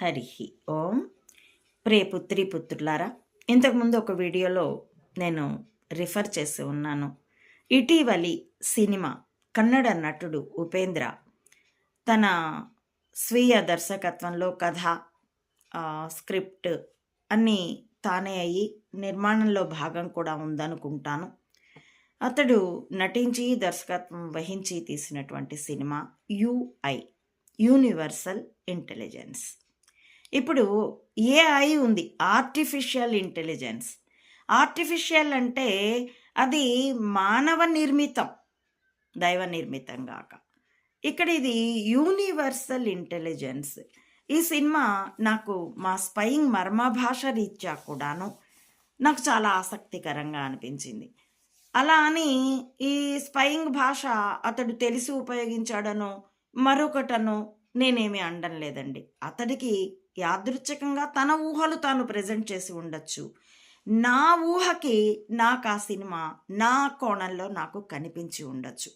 హరి ఓం. ప్రియ పుత్రి పుత్రులారా, ఇంతకుముందు ఒక వీడియోలో నేను రిఫర్ చేసి ఉన్నాను. ఇటీవలి సినిమా కన్నడ నటుడు ఉపేంద్ర తన స్వీయ దర్శకత్వంలో కథ, స్క్రిప్ట్ అన్నీ తానే అయ్యి నిర్మాణంలో భాగం కూడా ఉందనుకుంటాను. అతడు నటించి దర్శకత్వం వహించి తీసినటువంటి సినిమా యుఐ, యూనివర్సల్ ఇంటెలిజెన్స్. ఇప్పుడు ఏఐ ఉంది, ఆర్టిఫిషియల్ ఇంటెలిజెన్స్. ఆర్టిఫిషియల్ అంటే అది మానవ నిర్మితం, దైవ నిర్మితం గాక. ఇక్కడ ఇది యూనివర్సల్ ఇంటెలిజెన్స్. ఈ సినిమా నాకు మా స్పయింగ్ మర్మభాష రీత్యా కూడాను నాకు చాలా ఆసక్తికరంగా అనిపించింది. అలా అని ఈ స్పయింగ్ భాష అతడు తెలిసి ఉపయోగించాడనో మరొకటనో నేనేమి అనడం లేదండి. అతడికి యాదృచ్ఛికంగా తన ఊహలు తాను ప్రజెంట్ చేసి ఉండొచ్చు. నా ఊహకి నాకు ఆ సినిమా నా కోణంలో నాకు కనిపించి ఉండొచ్చు.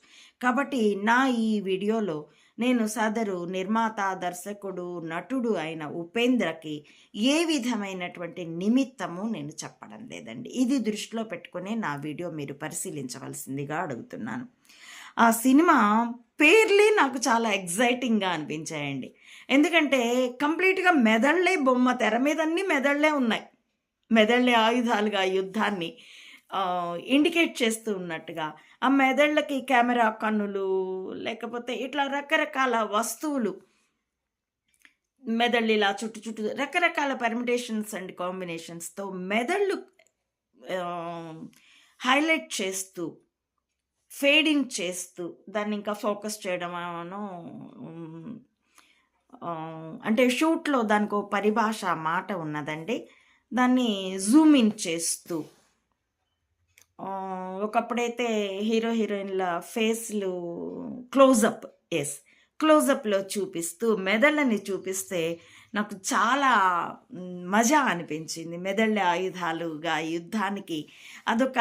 కాబట్టి నా ఈ వీడియోలో నేను సదరు నిర్మాత, దర్శకుడు, నటుడు అయిన ఉపేంద్రకి ఏ విధమైనటువంటి నిమిత్తము నేను చెప్పడం లేదండి. ఇది దృష్టిలో పెట్టుకునే నా వీడియో మీరు పరిశీలించవలసిందిగా అడుగుతున్నాను. ఆ సినిమా పేర్లే నాకు చాలా ఎగ్జైటింగ్గా అనిపించాయండి. ఎందుకంటే కంప్లీట్గా మెదళ్లే బొమ్మ, తెర మీద అన్నీ మెదళ్లే ఉన్నాయి. మెదళ్లే ఆయుధాలుగా యుద్ధాన్ని ఇండికేట్ చేస్తూ ఉన్నట్టుగా ఆ మెదళ్ళకి కెమెరా కన్నులు, లేకపోతే ఇట్లా రకరకాల వస్తువులు మెదళ్ళు ఇలా చుట్టూ చుట్టూ రకరకాల పర్మిటేషన్స్ అండ్ కాంబినేషన్స్తో మెదళ్ళు హైలైట్ చేస్తూ, ఫేడింగ్ చేస్తూ దాన్ని ఇంకా ఫోకస్ చేయడం అంటే షూట్లో దానికి ఒక పరిభాష మాట ఉన్నదండి. దాన్ని జూమ్ ఇన్ చేస్తూ, ఒకప్పుడైతే హీరో హీరోయిన్ల ఫేస్లు క్లోజప్లో చూపిస్తూ మెదళ్ళని చూపిస్తే నాకు చాలా మజా అనిపించింది. మెదళ్ళ ఆయుధాలుగా యుద్ధానికి అదొక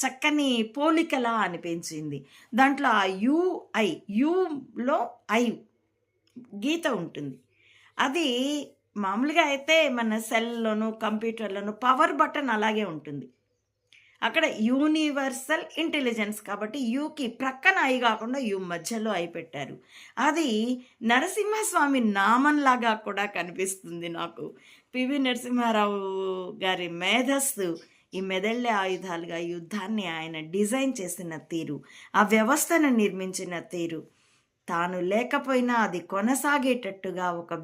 చక్కని పోలికలా అనిపించింది. దాంట్లో ఆ యూలో ఐ గీత ఉంటుంది. అది మామూలుగా అయితే మన సెల్లోను కంప్యూటర్లోను పవర్ బటన్ అలాగే ఉంటుంది. అక్కడ యూనివర్సల్ ఇంటెలిజెన్స్ కాబట్టి యూకి ప్రక్కన ఐ కాకుండా యూ మధ్యలో ఐ పెట్టారు. అది నరసింహస్వామి నామంలాగా కూడా కనిపిస్తుంది నాకు. పివి నరసింహారావు గారి మేధస్సు ఈ మెదళ్ళే ఆయుధాలుగా యుద్ధాన్ని ఆయన డిజైన్ చేసిన తీరు, ఆ వ్యవస్థను నిర్మించిన తీరు, తాను లేకపోయినా అది కొనసాగేటట్టుగా ఒక